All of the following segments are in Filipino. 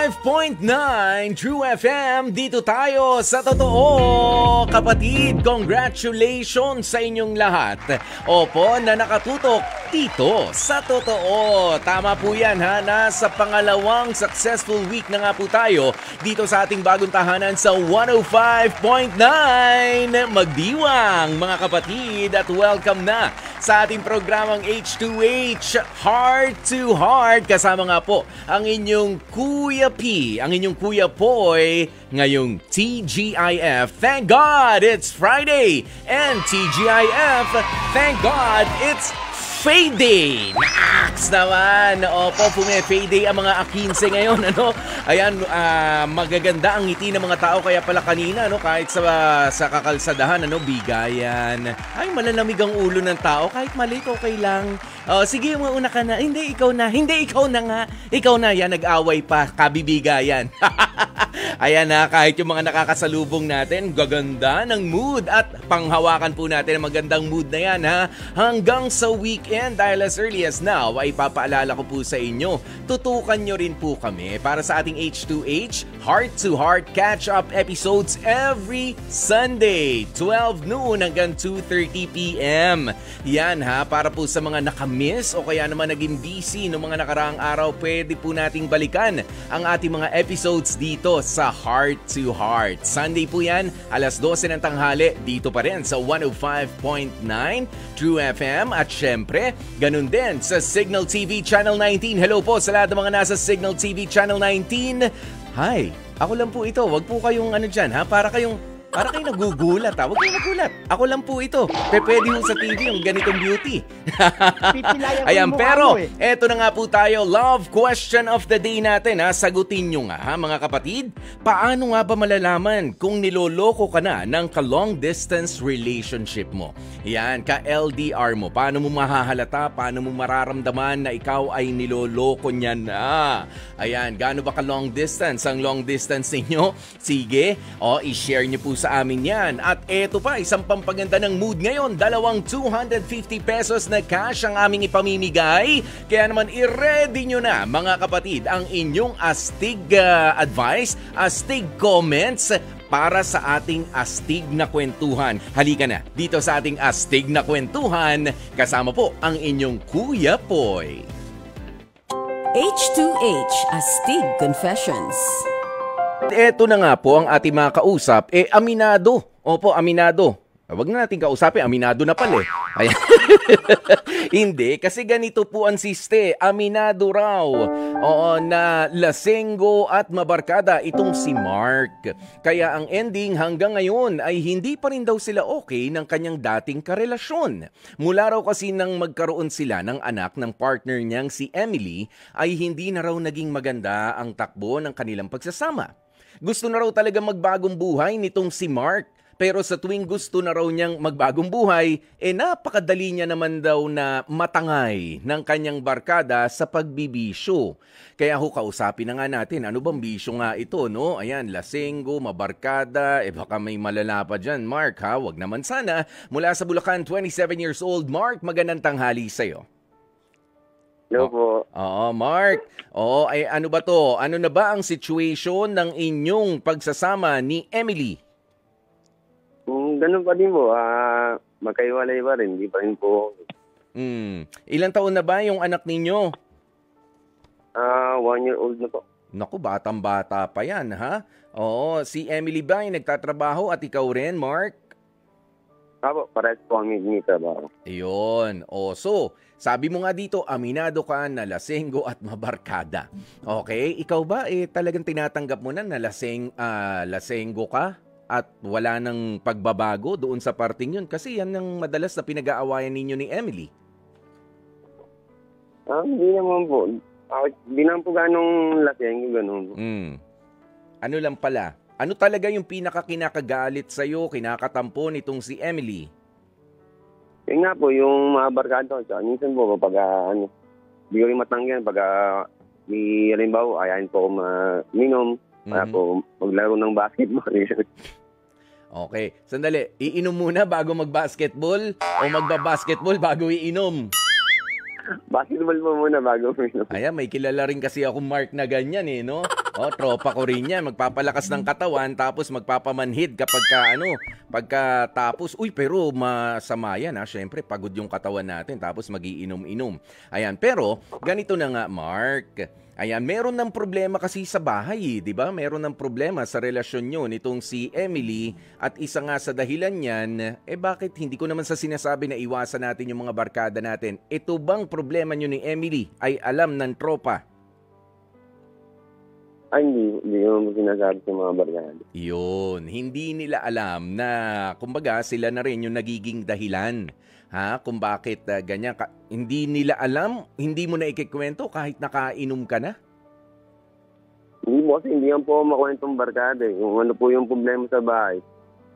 105.9 True FM, dito tayo sa totoo. Kapatid, congratulations sa inyong lahat. Opo, na nakatutok dito sa totoo. Tama po yan ha, nasa pangalawang successful week na nga po tayo dito sa ating bagong tahanan sa 105.9. Magdiwang mga kapatid at welcome na sa ating programang H2H, Heart to Heart. Kasama nga po ang inyong Kuya P, ang inyong Kuya Poy, ngayong TGIF. Thank God it's Friday! And TGIF, thank God it's Payday! Naks naman! Opo, payday ang mga A15 ngayon. Ano? Ayan, magaganda ang ngiti ng mga tao. Kaya pala kanina, no, kahit sa kakalsadahan, ano, bigayan. Ay, malalamig ang ulo ng tao. Kahit maliit, okay lang. Sige, mauna ka na. Hindi, ikaw na. Hindi, ikaw na nga. Ikaw na. Yan, nag-away pa. Kabibigayan. Ayan na, kahit yung mga nakakasalubong natin, gaganda ng mood at panghawakan po natin ang magandang mood na yan ha. Hanggang sa weekend, dahil as early as now, ay papaalala ko po sa inyo, tutukan nyo rin po kami para sa ating H2H, Heart to Heart Catch-Up episodes every Sunday, 12 noon hanggang 2:30 p.m. Yan ha, para po sa mga nakamiss o kaya naman naging busy noong mga nakaraang araw, pwede po nating balikan ang ating mga episodes dito sa Heart to Heart. Sunday po yan, alas 12 ng tanghali, dito pa rin sa 105.9 True FM. At syempre, ganun din sa Signal TV Channel 19. Hello po sa lahat ng mga nasa Signal TV Channel 19. Hi, ako lang po ito. Wag po kayong ano dyan ha, para kayong nagugulat ha. Huwag kayong nagulat. Ako lang po ito. Pwede yung sa TV yung ganitong beauty. Ayan, pero eto na nga po tayo. Love question of the day natin ha. Sagutin nyo nga ha mga kapatid. Paano nga ba malalaman kung niloloko ka na ng ka-long distance relationship mo? Yan, ka-LDR mo. Paano mo mahahalata? Paano mo mararamdaman na ikaw ay niloloko niya na? Ayan, gaano ba ka-long distance ang long distance ninyo? Sige, i-share nyo po sa amin yan. At eto pa, isang pampaganda ng mood ngayon, 250 pesos na cash ang aming ipamimigay. Kaya naman i-ready nyo na mga kapatid ang inyong astig advice, astig comments para sa ating astig na kwentuhan. Halika na dito sa ating astig na kwentuhan, kasama po ang inyong Kuya Poy. H2H Astig Confessions. Eto na nga po ang ating mga kausap, aminado. Opo, aminado. Wag na natin kausapin, aminado na pala eh. Ayan. Hindi, kasi ganito po ang siste. Aminado raw. Oo, na lasenggo at mabarkada itong si Mark. Kaya ang ending hanggang ngayon ay hindi pa rin daw sila okay ng kanyang dating karelasyon. Mula raw kasi nang magkaroon sila ng anak ng partner niyang si Emily, ay hindi na raw naging maganda ang takbo ng kanilang pagsasama. Gusto na raw talaga magbagong buhay nitong si Mark. Pero sa tuwing gusto na raw niyang magbagong buhay, napakadali niya naman daw na matangay ng kanyang barkada sa pagbibisyo. Kaya kausapin na nga natin, ano bang bisyo nga ito, no? Ayan, lasenggo, mabarkada, baka may malala pa dyan. Mark, ha? Wag naman sana. Mula sa Bulacan, 27 years old. Mark, magandang tanghali sa'yo. Hello po. Oo, Mark. Oo, ay ano ba to? Ano na ba ang situation ng inyong pagsasama ni Emily? Ganun pa din po. Magkaiwalay pa rin. Hindi pa rin po. Ilang taon na ba yung anak ninyo? 1 year old na po. Naku, batang-bata pa yan, ha? Oo, si Emily ba ay nagtatrabaho at ikaw rin, Mark? Apo, parehas po kami trabaho. Iyon. So, sabi mo nga dito, aminado ka na lasenggo at mabarkada. Okay, ikaw ba talagang tinatanggap mo na lasenggo ka? At wala nang pagbabago doon sa parting yun? Kasi yan ang madalas na pinag-aawayan ninyo ni Emily. Hindi naman po. Hindi naman po ganong laseng, gano'n. Ano lang pala? Ano talaga yung pinaka-kinakagalit sa'yo, kinakatampo nitong si Emily? Yun nga po, yung mga barkado. Minsan po, kapag hindi ko rin matanggan, pag may halimbawa, ayahin po ako minom. Para po maglaro ng basketball. Okay. Sandali. Iinom muna bago mag-basketball o magba-basketball bago iinom? Basketball po muna bago uminom. Ayan, may kilala rin kasi ako Mark na ganyan no? Oh, tropa ko rin yan. Magpapalakas ng katawan tapos magpapamanhid pagkatapos. Uy, pero masama yan ha. Siyempre, pagod yung katawan natin tapos magiinom-inom. Ayan, pero ganito na nga, Mark. Ayan, meron ng problema kasi sa bahay, di ba? Meron ng problema sa relasyon nyo nitong si Emily at isa nga sa dahilan niyan, bakit hindi ko naman sa sinasabi na iwasan natin yung mga barkada natin? Ito bang problema nyo ni Emily ay alam ng tropa? Ay, hindi naman sinasabi sa mga barkada. Yun, hindi nila alam na kumbaga sila na rin yung nagiging dahilan. Ha? Kung bakit ganyan. Hindi nila alam, hindi mo na ikikwento kahit nakainom ka na? Hindi po kasi hindi yan po makwentong barkada. Kung ano po yung problema sa bahay,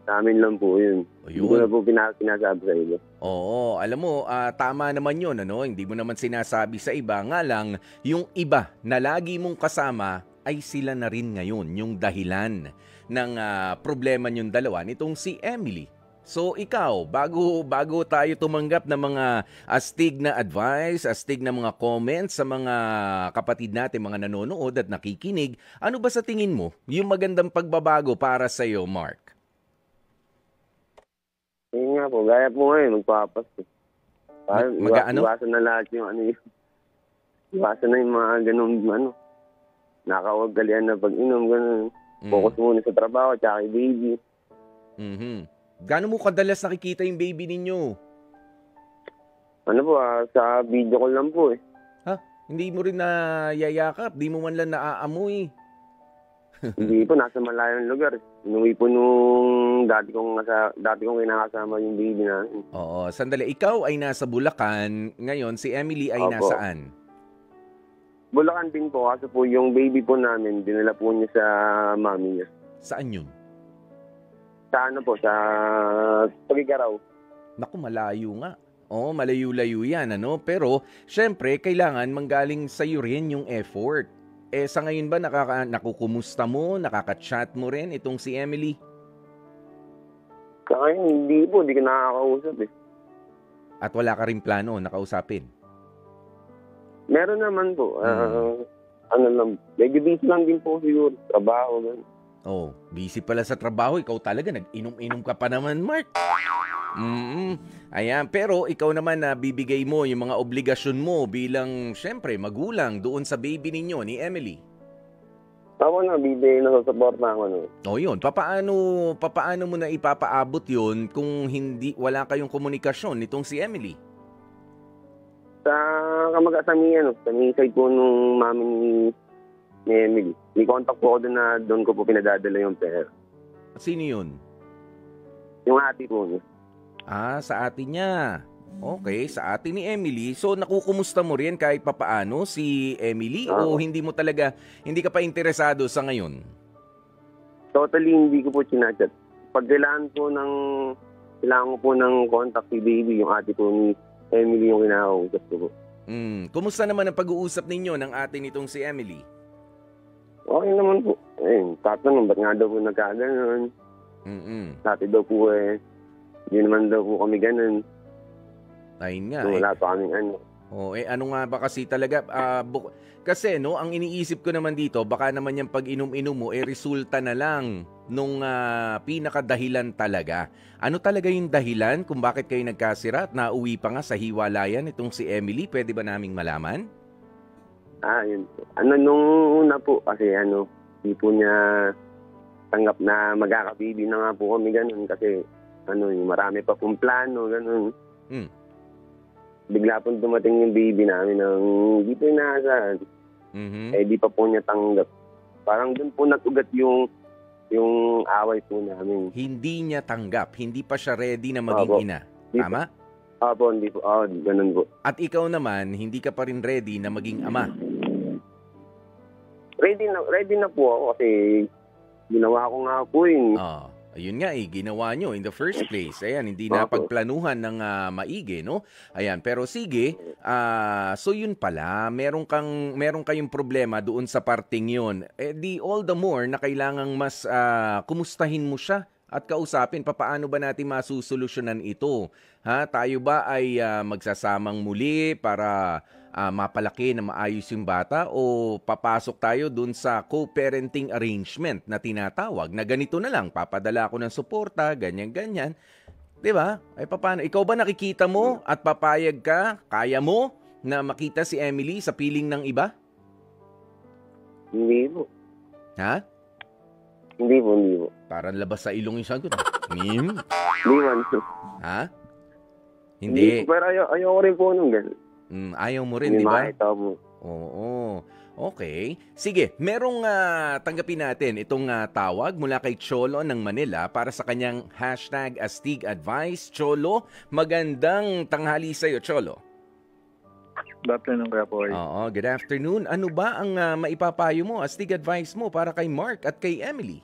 sa amin lang po yun. Hindi ko na po pinasabi sa iba. Oo, alam mo, tama naman yun. Ano? Hindi mo naman sinasabi sa iba. Nga lang, yung iba na lagi mong kasama ay sila na rin ngayon yung dahilan ng problema niyong dalawa nitong si Emily. So ikaw, bago tayo tumanggap ng mga astig na advice, astig na mga comments sa mga kapatid natin, mga nanonood at nakikinig, ano ba sa tingin mo yung magandang pagbabago para sa iyo, Mark? Yun nga po, gaya po ngayon, magpapas. Iwasan na lahat yung iwasan na yung mga ganun, nakakawagalian na pag-inom, ganun. Focus muna sa trabaho, tsaka yung baby. Gaano mo kadalas nakikita yung baby ninyo? Ano po, sa video call lang po eh. Ha? Hindi mo rin nayayakap? Di mo man lang naaamoy? Hindi po, nasa malayong lugar. Inuwi po nung dati kong kinakasama yung baby namin. Oo, sandali. Ikaw ay nasa Bulacan. Ngayon, si Emily ay Opo. nasaan? Bulacan din po, kasi po yung baby po namin, dinala po niya sa mami niya. Saan yun? Sa sa Pagigaraw. Naku, malayo nga. Oo, malayo-layo yan, ano? Pero, syempre, kailangan manggaling sa'yo rin yung effort. Sa ngayon ba, nakukumusta mo, nakaka-chat mo rin itong si Emily? Sa ngayon, hindi ko nakakausap eh. At wala ka rin plano nakausapin? Meron naman po. Medyo busy lang din po siguro. Trabaho, ganun. Oh, busy pala sa trabaho. Ikaw talaga, nag-inom-inom ka pa naman, Mark. Ayan, pero ikaw naman na bibigay mo yung mga obligasyon mo bilang, syempre, magulang doon sa baby ninyo ni Emily. Ako na, bibigay na sa support na ako. O yun, papaano mo na ipapaabot yun kung wala kayong komunikasyon nitong si Emily? Sa side po nung mami ni Emily. May contact po ako doon ko po pinadadala yung pera. Sino yun? Yung ate po niya. Sa ate niya. Okay, sa ate ni Emily. So, nakukumusta mo rin kahit papaano si Emily? O hindi ka pa interesado sa ngayon? Totally hindi ko po chinachat. Pag kailangan ko po ng contact si baby, yung ate po ni Emily yung kinakausap ko po. Kumusta naman ang pag-uusap ninyo ng ate nitong si Emily? Okay naman po. Tatanong, ba't nga daw po nagkaganon? Dati daw po hindi naman daw po kami ganon. Ayun nga. Wala pa kaming ano nga ba kasi talaga, kasi ang iniisip ko naman dito, baka naman yung pag-inom-inom mo, resulta na lang nung pinakadahilan talaga. Ano talaga yung dahilan kung bakit kayo nagkasira at nauwi pa nga sa hiwalayan itong si Emily? Pwede ba naming malaman? Yun po. Nung una po, kasi hindi po niya tanggap na magkakabibi na nga po kami ganun kasi marami pa pong plano, ganun. Bigla pong dumating yung baby namin ng di po inaasahan. Di pa po niya tanggap. Parang doon po natugat yung away po namin. Hindi niya tanggap, hindi pa siya ready na maging ina. Tama? Hindi po. Ganun po. At ikaw naman, hindi ka pa rin ready na maging ama. Ready na po ako kasi ginawa ko nga po yun. Ayun nga ginawa nyo in the first place. Ayan, hindi na pagplanuhan ng maigi, no? Ayan, pero sige, so yun pala, meron kayong problema doon sa parting yun. Di all the more na kailangang mas kumustahin mo siya at kausapin papaano ba natin masusolusyonan ito. Ha? Tayo ba ay magsasamang muli para mapalaki na maayos yung bata o papasok tayo dun sa co-parenting arrangement na tinatawag na ganito na lang, papadala ako ng suporta, ganyan-ganyan. 'Di ba? Ay papaano? Ikaw ba nakikita mo at papayag ka, kaya mo na makita si Emily sa piling ng iba? Hindi po. Ha? Hindi po. Parang labas sa ilong yung sagot. Hindi man. Ha? Hindi. Pero ayaw ko rin po nung gano'n. Ayaw mo rin, di ba? Hindi makita mo. Oo. Okay. Sige, merong tanggapin natin itong tawag mula kay Cholo ng Manila para sa kanyang #AstigAdvice. Cholo, magandang tanghali sa'yo, Cholo. Good afternoon, Kuya Boy. Oo, good afternoon. Ano ba ang maipapayo mo, astig advice mo para kay Mark at kay Emily?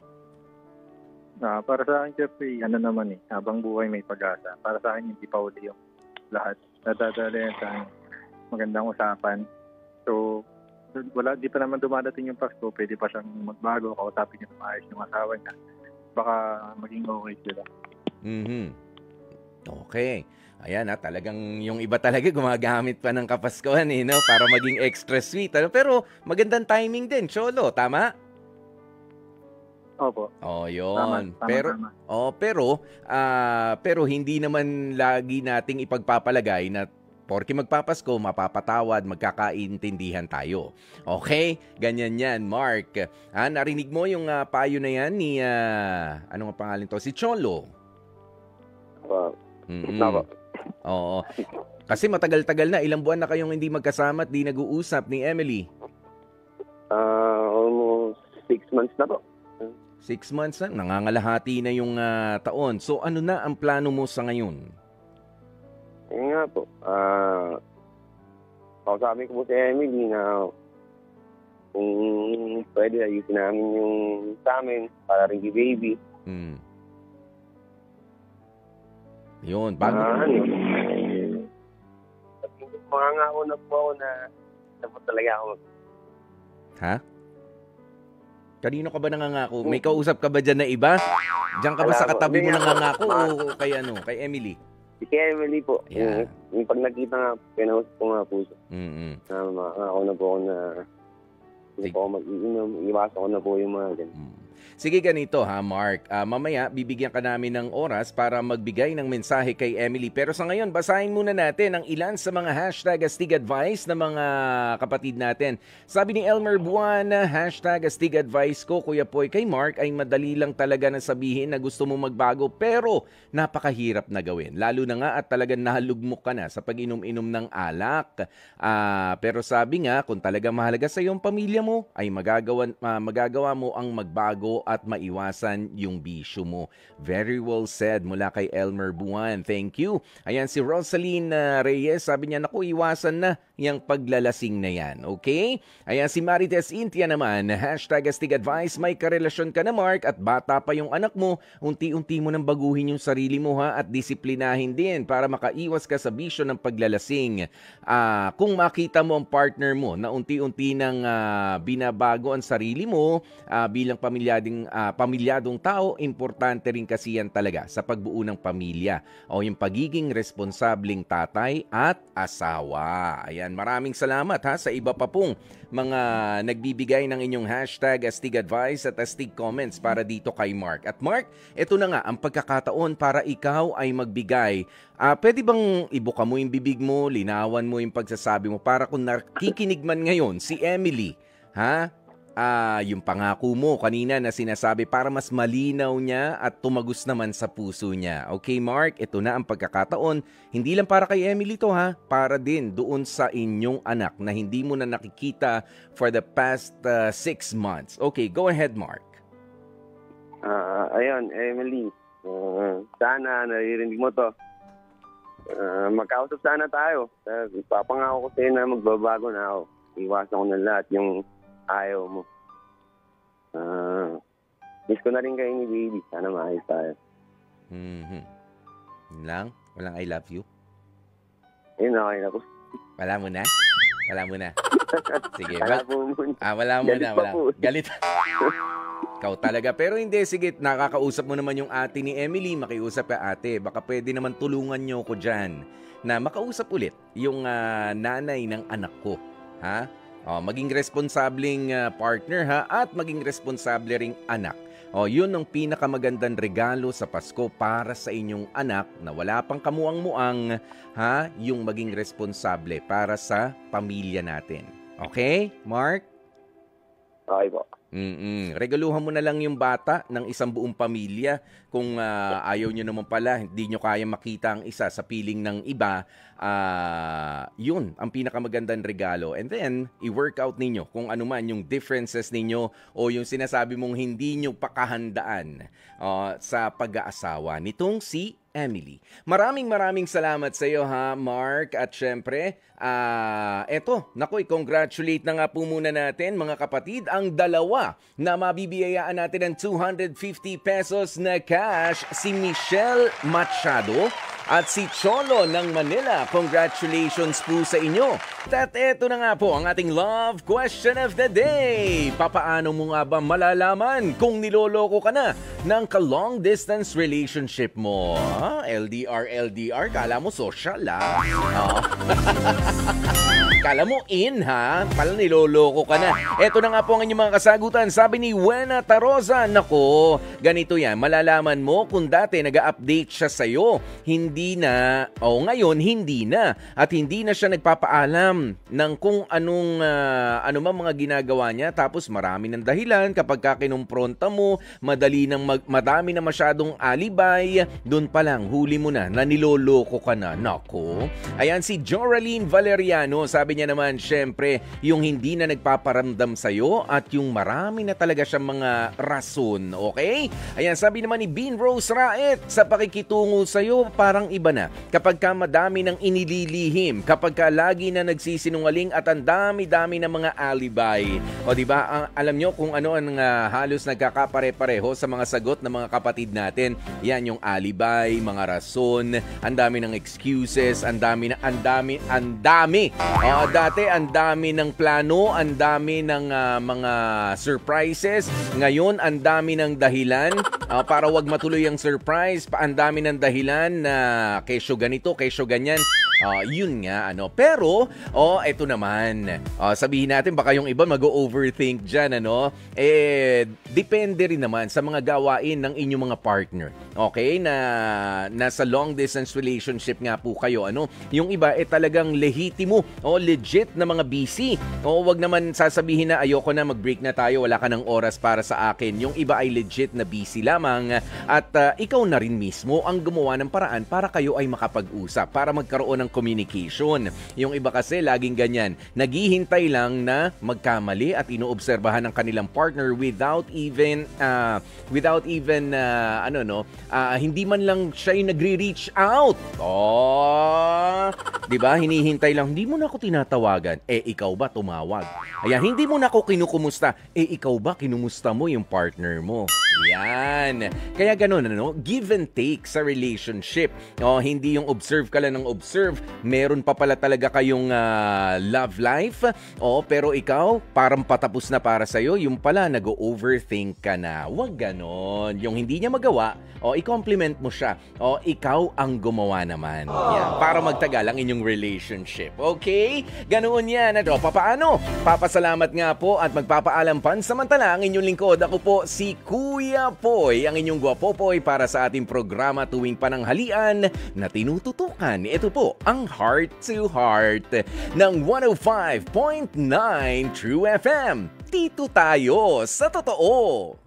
Para sa akin, Jeffrey, habang buhay may pag-asa. Para sa akin, hindi pa uli yung lahat. Nadadala sa magandang usapan. So, di pa naman dumadating yung Pasko, pwede pa siyang magbago, kausapin niya maayos yung asawa niya. Baka maging okay sila. Okay. Ayan talagang yung iba talaga gumagamit pa ng Kapaskuhan no? Para maging extra sweet. Pero magandang timing din, Cholo, tama? Opo. Yun. Tama. Pero hindi naman lagi nating ipagpapalagay na porke magpapasko, mapapatawad, magkakaintindihan tayo. Okay? Ganyan yan, Mark. Narinig mo yung payo na yan ni, ano nga pangalan to? Si Cholo. Oo. Kasi matagal-tagal na. Ilang buwan na kayong hindi magkasama at di nag-uusap ni Emily? Almost 6 months na po. 6 months na? Nangangalahati na yung taon. So ano na ang plano mo sa ngayon? Nga po. Kausapin ko po si Emily na kung pwede ayusin namin yung sa amin para rin baby. Yun, bago. Mangangako na po ako na dapat talaga ako. Ha? Kanino ka ba nangangako? May kausap ka ba dyan na iba? Diyan ka ba sa katabi mo nangangako o kay Emily? Kay Emily po. Yeah. Yung pag nakita nga, pinausap ko nga po siya. Mangangako na po ako na hindi po ako mag-iinom. Iwasan ko na po yung mga ganyan. Sige, ganito Mark. Mamaya, bibigyan ka namin ng oras para magbigay ng mensahe kay Emily. Pero sa ngayon, basahin muna natin ang ilan sa mga #AstigAdvice ng mga kapatid natin. Sabi ni Elmer Buwan, #AstigAdvice ko, Kuya Poy, kay Mark ay madali lang talaga na sabihin na gusto mo magbago pero napakahirap na gawin. Lalo na nga at talagang nalugmok ka na sa pag-inom-inom ng alak. Pero sabi nga, kung talaga mahalaga sa iyong pamilya mo, ay magagawa mo ang magbago at maiwasan yung bisyo mo. Very well said mula kay Elmer Buwan. Thank you. Ayan si Rosaline Reyes, sabi niya, naku, iwasan na yung paglalasing na yan. Okay? Ayan si Marites Intia naman, #AstigAdvice, may karelasyon ka na Mark at bata pa yung anak mo, unti-unti mo nang baguhin yung sarili mo at disiplinahin din para makaiwas ka sa bisyo ng paglalasing. Kung makita mo ang partner mo na unti-unti nang binabago ang sarili mo bilang pamilyadong tao, importante rin kasi yan talaga sa pagbuo ng pamilya o yung pagiging responsableng tatay at asawa. Ayan, maraming salamat sa iba pa pong mga nagbibigay ng inyong #AstigAdvice at Astig comments para dito kay Mark. At Mark, ito na nga ang pagkakataon para ikaw ay magbigay. Pwede bang ibuka mo yung bibig mo, linawan mo yung pagsasabi mo para kung nakikinig man ngayon si Emily, yung pangako mo kanina na sinasabi para mas malinaw niya at tumagos naman sa puso niya. Okay, Mark, ito na ang pagkakataon. Hindi lang para kay Emily to para din doon sa inyong anak na hindi mo na nakikita for the past 6 months. Okay, go ahead, Mark. Ayun, Emily, sana naririnig mo to. Magkausap sana tayo. Papangako ko sa'yo na magbabago na ako. Iwasan ko na lahat yung ayaw mo. Miss ko na rin kayo ni baby. Sana maayos tayo. Yun lang? Walang I love you? Yun, okay na po. Wala mo na? Wala mo na? Sige. Wala po muna. Wala mo na. Wala. Galit. Ikaw talaga. Pero hindi, sige, nakakausap mo naman yung ate ni Emily. Makiusap ka, ate. Baka pwede naman tulungan nyo ko dyan na makausap ulit yung nanay ng anak ko. Ha? Maging responsableng partner, ha? At maging responsable ring anak. Yun ang pinakamagandang regalo sa Pasko para sa inyong anak na wala pang kamuang-muang, ha? Yung maging responsable para sa pamilya natin. Okay, Mark? Okay po. Regaluhan mo na lang yung bata ng isang buong pamilya. Kung ayaw nyo naman pala, hindi nyo kaya makita ang isa sa piling ng iba, yun ang pinakamagandang regalo. And then, i-work out ninyo kung ano man yung differences ninyo o yung sinasabi mong hindi nyo pakahandaan sa pag-aasawa nitong si Emily. Maraming salamat sa iyo, ha, Mark. At syempre, eto, i-congratulate na nga po muna natin, mga kapatid, ang dalawa na mabibiyayaan natin ng 250 pesos na cash, si Michelle Machado at si Cholo ng Manila. Congratulations po sa inyo. At eto na nga po ang ating love question of the day. Papaano mo nga ba malalaman kung niloloko ka na ng ka-long distance relationship mo? LDR, kala mo social, Kala mo in, ha? Pala niloloko ka na. Eto na nga po ang inyong mga kasagutan. Sabi ni Wena Tarosa, nako, ganito yan. Malalaman mo kung dati nag-update siya sa'yo. Hindi na, ngayon, hindi na. At hindi na siya nagpapaalam ng kung anong, mga ginagawa niya. Tapos marami ng dahilan kapag kinumpronta mo, madami na masyadong alibay. Doon pa lang, huli mo na niloloko ka na. Nako. Ayan, si Joraline Valeriano, sabi niya naman, syempre, yung hindi na nagpaparamdam sa'yo at yung marami na talaga siyang mga rason, okay? Ayan, sabi naman ni Bean Rose Raet, sa pakikitungo sa'yo, parang iba na. Kapag ka madami ng inililihim, kapag ka lagi na nagsisinungaling at ang dami-dami ng mga alibay. O diba, alam nyo kung ano ang halos nagkakapare-pareho sa mga sagot ng mga kapatid natin. Yan yung alibay, mga rason, ang dami ng excuses, ang dami. Dati, ang dami ng plano, ang dami ng mga surprises. Ngayon, ang dami ng dahilan para wag matuloy ang surprise. Ang dami ng dahilan na kesyo ganito, kesyo ganyan. Yun nga, Pero, eto naman. Sabihin natin, baka yung iba mag-overthink dyan, depende rin naman sa mga gawain ng inyong mga partner. Okay? Na nasa long distance relationship nga po kayo, Yung iba, talagang lehitimo, legit na mga busy. Wag naman sasabihin na ayoko na, mag-break na tayo, wala ka ng oras para sa akin. Yung iba ay legit na busy lamang at ikaw na rin mismo ang gumawa ng paraan para kayo ay makapag-usap, para magkaroon ng communication. Yung iba kasi laging ganyan, naghihintay lang na magkamali at inoobserbahan ng kanilang partner without even hindi man lang siya yung nagre-reach out. Diba? Hinihintay lang, hindi mo na ako tinatawagan. Ikaw ba tumawag? Ayan, hindi mo na ako kinukumusta. Ikaw ba kinumusta mo yung partner mo? Yan. Kaya ganun, give and take sa relationship. Hindi yung observe ka lang ng observe. Meron pa pala talaga kayong love life. Pero ikaw, parang patapos na para sa'yo. Yung pala, nag-overthink ka na. Huwag ganon. Yung hindi niya magawa, i-compliment mo siya. Ikaw ang gumawa naman. Yan. Para magtagal ang inyong relationship. Okay? Ganoon yan. Papaano? Papasalamat nga po at magpapaalam pansamantala ang inyong lingkod. Ako po si Kuya Poy, ang inyong gwapopoy para sa ating programa tuwing pananghalian na tinututukan. Ito po ang Heart to Heart ng 105.9 True FM. Dito tayo sa totoo.